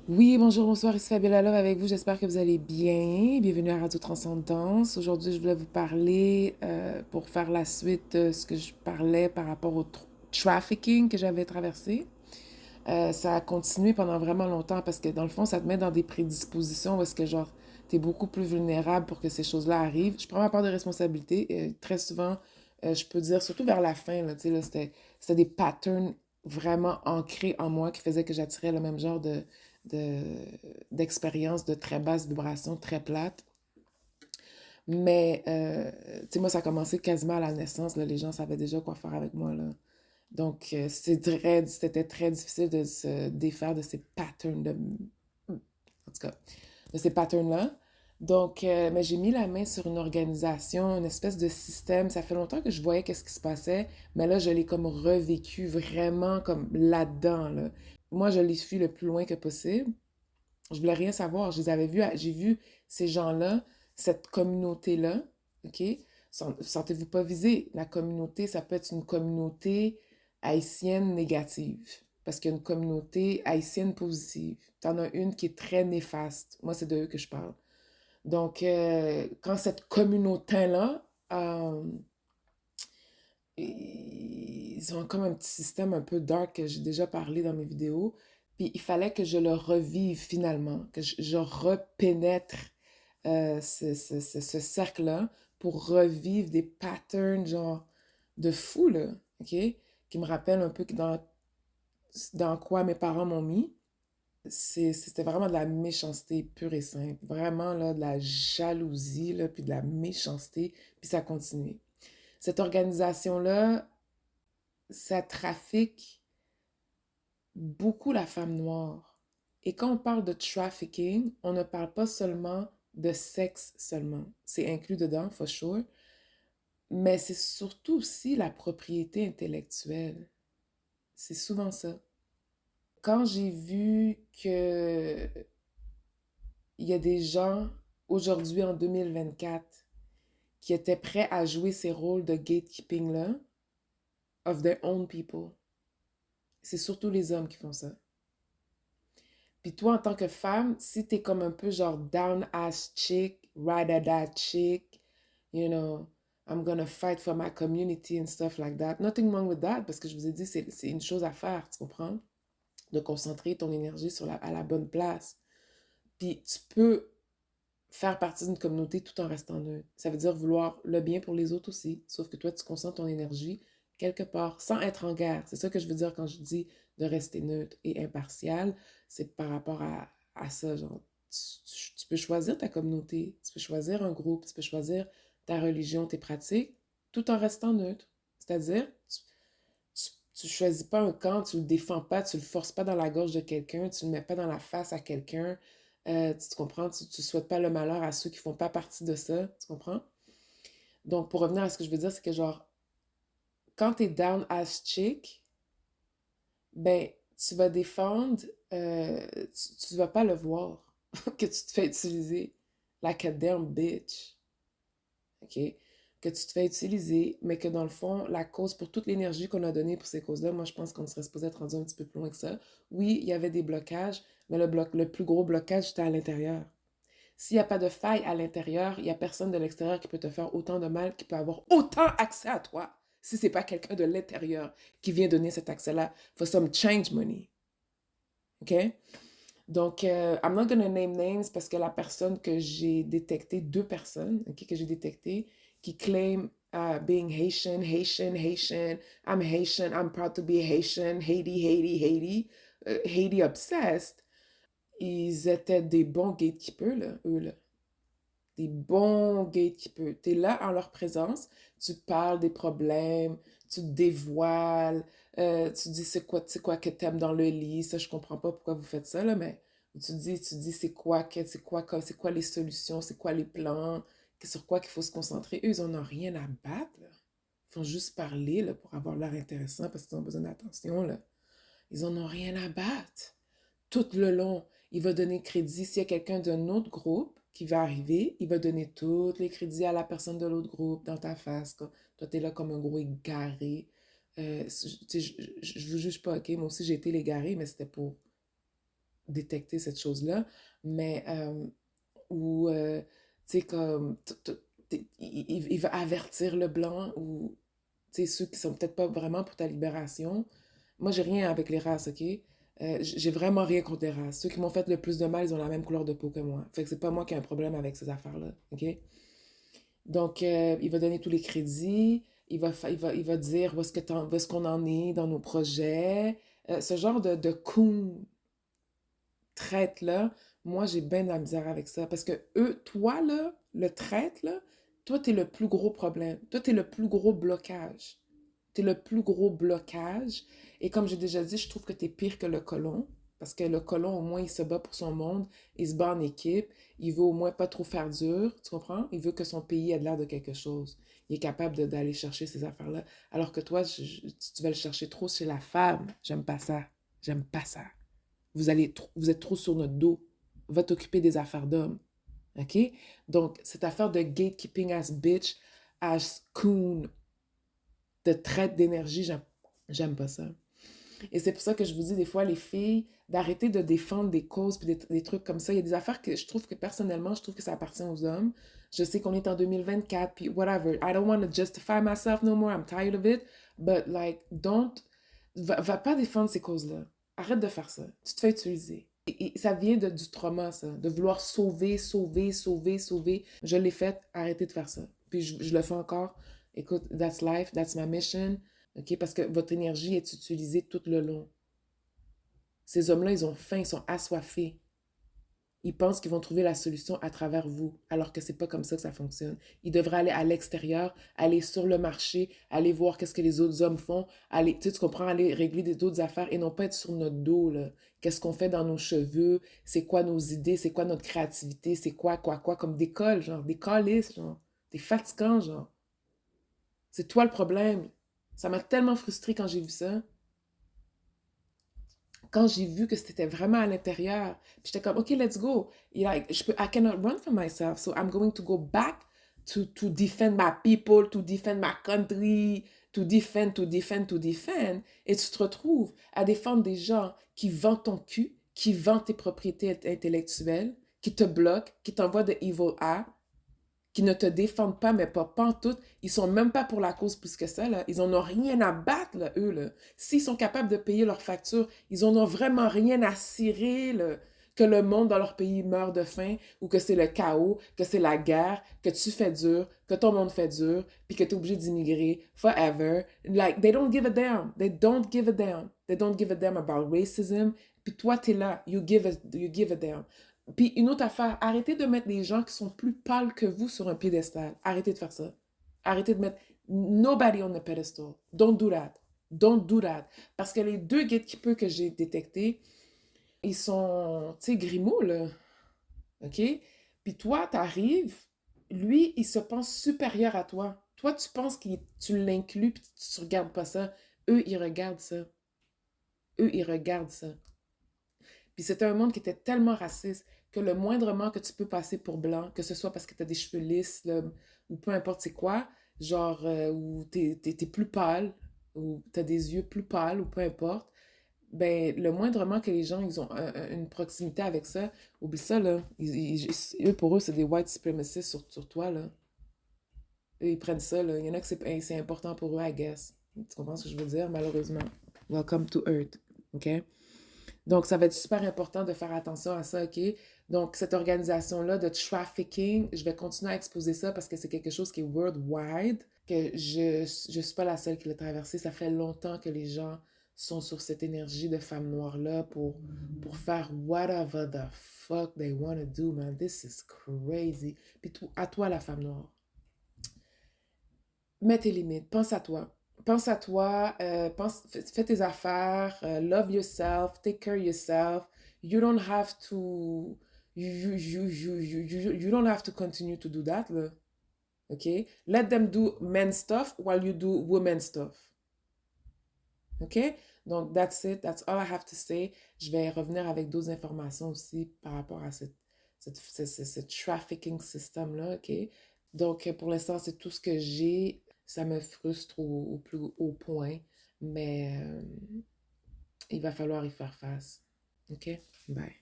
Oui, bonjour, bonsoir, ici Fabiola Love avec vous. J'espère que vous allez bien. Bienvenue à Radio Transcendance. Aujourd'hui, je voulais vous parler, pour faire la suite de ce que je parlais par rapport au trafficking que j'avais traversé. Ça a continué pendant vraiment longtemps parce que dans le fond, ça te met dans des prédispositions où est-ce que genre, t'es beaucoup plus vulnérable pour que ces choses-là arrivent. Je prends ma part de responsabilité. Très souvent, je peux dire, surtout vers la fin, là, tu sais, là, c'était des patterns vraiment ancrés en moi qui faisaient que j'attirais le même genre de, d'expériences de très basse vibration, très plate. Mais, tu sais, moi, ça a commencé quasiment à la naissance, là. Les gens savaient déjà quoi faire avec moi, là. Donc, c'était très difficile de se défaire de ces patterns en tout cas, de ces patterns-là. Donc, mais j'ai mis la main sur une organisation, une espèce de système. Ça fait longtemps que je voyais qu'est-ce qui se passait, mais là, je l'ai comme revécu vraiment comme là-dedans, là. Moi, je les suis le plus loin que possible. Je voulais rien savoir. Je les avais vus, j'ai vu ces gens-là, cette communauté-là, OK? Sentez-vous pas visé. La communauté, ça peut être une communauté haïtienne négative, parce qu'il y a une communauté haïtienne positive. T'en as une qui est très néfaste. Moi, c'est de eux que je parle. Donc, quand cette communauté-là, ils ont comme un petit système un peu dark que j'ai déjà parlé dans mes vidéos. Puis il fallait que je le revive finalement, que je repénètre ce cercle-là pour revivre des patterns genre de fou, là, OK? Qui me rappellent un peu dans quoi mes parents m'ont mis. C'était vraiment de la méchanceté pure et simple. Vraiment, là, de la jalousie, là, puis de la méchanceté. Puis ça continue. Cette organisation-là, ça trafique beaucoup la femme noire. Et quand on parle de trafficking, on ne parle pas seulement de sexe seulement. C'est inclus dedans, for sure. Mais c'est surtout aussi la propriété intellectuelle. C'est souvent ça. Quand j'ai vu que il y a des gens aujourd'hui en 2024 qui étaient prêts à jouer ces rôles de gatekeeping-là of their own people, c'est surtout les hommes qui font ça. Puis toi, en tant que femme, si t'es comme un peu genre down-ass chick, ride-or-die chick, you know, I'm gonna fight for my community and stuff like that. Nothing wrong with that, parce que je vous ai dit, c'est une chose à faire, tu comprends? De concentrer ton énergie à la bonne place. Puis tu peux faire partie d'une communauté tout en restant neutre. Ça veut dire vouloir le bien pour les autres aussi, sauf que toi, tu concentres ton énergie quelque part, sans être en guerre. C'est ça que je veux dire quand je dis de rester neutre et impartial. C'est par rapport à ça, genre, tu peux choisir ta communauté, tu peux choisir un groupe, tu peux choisir ta religion, tes pratiques, tout en restant neutre. C'est-à-dire, tu choisis pas un camp, tu le défends pas, tu le forces pas dans la gorge de quelqu'un, tu le mets pas dans la face à quelqu'un, tu te comprends, tu souhaites pas le malheur à ceux qui font pas partie de ça, tu comprends? Donc, pour revenir à ce que je veux dire, c'est que genre, quand t'es down as chick, ben, tu vas défendre, tu vas pas le voir que tu te fais utiliser like a damn bitch. OK? Que tu te fais utiliser, mais que dans le fond, la cause, pour toute l'énergie qu'on a donnée pour ces causes-là, moi, je pense qu'on serait supposé être rendu un petit peu plus loin que ça. Oui, il y avait des blocages, mais le plus gros blocage, c'était à l'intérieur. S'il n'y a pas de faille à l'intérieur, il n'y a personne de l'extérieur qui peut te faire autant de mal, qui peut avoir autant accès à toi, si c'est pas quelqu'un de l'intérieur qui vient donner cet accès-là for some change money. OK? Donc, I'm not gonna name names parce que la personne que j'ai détectée, deux personnes, ok, que j'ai détectées, qui claim being Haitian, Haitian, Haitian, I'm Haitian, I'm proud to be Haitian, Haiti, Haiti, Haiti, Haiti obsessed, ils étaient des bons gatekeepers, là, eux, là. Des bons gatekeepers. T'es là en leur présence, tu parles des problèmes, tu te dévoiles, tu dis c'est quoi que t'aimes dans le lit, ça je comprends pas pourquoi vous faites ça là, mais tu dis c'est quoi les solutions, c'est quoi les plans, sur quoi qu'il faut se concentrer. Eux, ils en ont rien à battre, là. Ils font juste parler là, pour avoir l'air intéressant parce qu'ils ont besoin d'attention, là. Ils en ont rien à battre. Tout le long, il va donner crédit. S'il y a quelqu'un d'un autre groupe qui va arriver, il va donner tous les crédits à la personne de l'autre groupe dans ta face. Toi, t'es là comme un gros égaré. Je vous juge pas, ok? Moi aussi, j'ai été l'égaré, mais c'était pour détecter cette chose-là, mais où, tu sais, comme, il va avertir le blanc ou, tu sais, ceux qui sont peut-être pas vraiment pour ta libération. Moi, j'ai rien avec les races, OK? J'ai vraiment rien contre les races. Ceux qui m'ont fait le plus de mal, ils ont la même couleur de peau que moi. Fait que c'est pas moi qui ai un problème avec ces affaires-là, OK? Donc, il va donner tous les crédits, il va dire où est-ce qu'on en est dans nos projets. Ce genre de coon traite-là, moi, j'ai bien de la misère avec ça. Parce que eux, toi, là, le traite, là, toi, t'es le plus gros problème. Toi, t'es le plus gros blocage. T'es le plus gros blocage. Et comme j'ai déjà dit, je trouve que t'es pire que le colon. Parce que le colon, au moins, il se bat pour son monde. Il se bat en équipe. Il veut au moins pas trop faire dur. Tu comprends? Il veut que son pays ait l'air de quelque chose. Il est capable d'aller chercher ces affaires-là. Alors que toi, tu vas le chercher trop chez la femme. J'aime pas ça. J'aime pas ça. Vous êtes trop sur notre dos. Va t'occuper des affaires d'hommes. OK? Donc, cette affaire de gatekeeping as bitch, as coon, de traite d'énergie, j'aime pas ça. Et c'est pour ça que je vous dis des fois, les filles, d'arrêter de défendre des causes puis des trucs comme ça. Il y a des affaires que je trouve que personnellement, je trouve que ça appartient aux hommes. Je sais qu'on est en 2024, puis whatever. I don't want to justify myself no more. I'm tired of it. But like, va pas défendre ces causes-là. Arrête de faire ça. Tu te fais utiliser. Et ça vient du trauma, ça. De vouloir sauver, sauver, sauver, sauver. Je l'ai fait. Arrêtez de faire ça. Puis je le fais encore. Écoute, that's life, that's my mission. OK? Parce que votre énergie est utilisée tout le long. Ces hommes-là, ils ont faim, ils sont assoiffés. Ils pensent qu'ils vont trouver la solution à travers vous, alors que c'est pas comme ça que ça fonctionne. Ils devraient aller à l'extérieur, aller sur le marché, aller voir qu'est-ce que les autres hommes font, aller, tu comprends, aller régler d'autres affaires et non pas être sur notre dos, là. Qu'est-ce qu'on fait dans nos cheveux, c'est quoi nos idées, c'est quoi notre créativité, c'est quoi, comme des cols, genre, des calices, genre. T'es fatigant, genre. C'est toi le problème. Ça m'a tellement frustrée quand j'ai vu ça. Quand j'ai vu que c'était vraiment à l'intérieur, puis j'étais comme, OK, let's go. Et like, I cannot run for myself, so I'm going to go back to defend my people, to defend my country, to defend, to defend, to defend. Et tu te retrouves à défendre des gens qui vendent ton cul, qui vendent tes propriétés intellectuelles, qui te bloquent, qui t'envoient de evil eye, qui ne te défendent pas, mais pas pantoute. Ils sont même pas pour la cause plus que ça, là. Ils en ont rien à battre, là, eux, là. S'ils sont capables de payer leurs factures, ils en ont vraiment rien à cirer, là. Que le monde dans leur pays meurt de faim, ou que c'est le chaos, que c'est la guerre, que tu fais dur, que ton monde fait dur, puis que tu es obligé d'immigrer forever. Like, they don't give a damn. They don't give a damn. They don't give a damn about racism. Puis toi, t'es là. You give a damn. Puis une autre affaire, arrêtez de mettre des gens qui sont plus pâles que vous sur un piédestal. Arrêtez de faire ça. Arrêtez de mettre nobody on the pedestal. Don't do that. Don't do that. Parce que les deux gatekeepers que j'ai détectés, ils sont, tu sais, Grimaud, là. OK? Puis toi, t'arrives, lui, il se pense supérieur à toi. Toi, tu penses que tu l'inclus, puis tu regardes pas ça. Eux, ils regardent ça. Eux, ils regardent ça. Puis c'était un monde qui était tellement raciste que le moindrement que tu peux passer pour blanc, que ce soit parce que tu as des cheveux lisses, là, ou peu importe c'est quoi, genre, ou t'es plus pâle, ou tu as des yeux plus pâles, ou peu importe, ben, le moindrement que les gens, ils ont une proximité avec ça, oublie ça, là. Eux, pour eux, c'est des white supremacists sur toi, là. Eux, ils prennent ça, là. Il y en a que c'est important pour eux, I guess. Tu comprends ce que je veux dire, malheureusement. Welcome to Earth, OK? Donc, ça va être super important de faire attention à ça, OK? Donc, cette organisation-là de trafficking, je vais continuer à exposer ça parce que c'est quelque chose qui est worldwide, que je suis pas la seule qui l'a traversé. Ça fait longtemps que les gens sont sur cette énergie de femme noire-là pour faire whatever the fuck they want to do, man. This is crazy. Puis à toi, la femme noire. Mets tes limites, pense à toi. Pense à toi, fais tes affaires, love yourself, take care of yourself. You don't have to, you don't have to continue to do that, là. OK? Let them do men stuff while you do women stuff. OK? Donc, that's it. That's all I have to say. Je vais revenir avec d'autres informations aussi par rapport à ce trafficking system-là, OK? Donc, pour l'instant, c'est tout ce que j'ai. Ça me frustre au plus haut point, mais il va falloir y faire face. OK? Bye.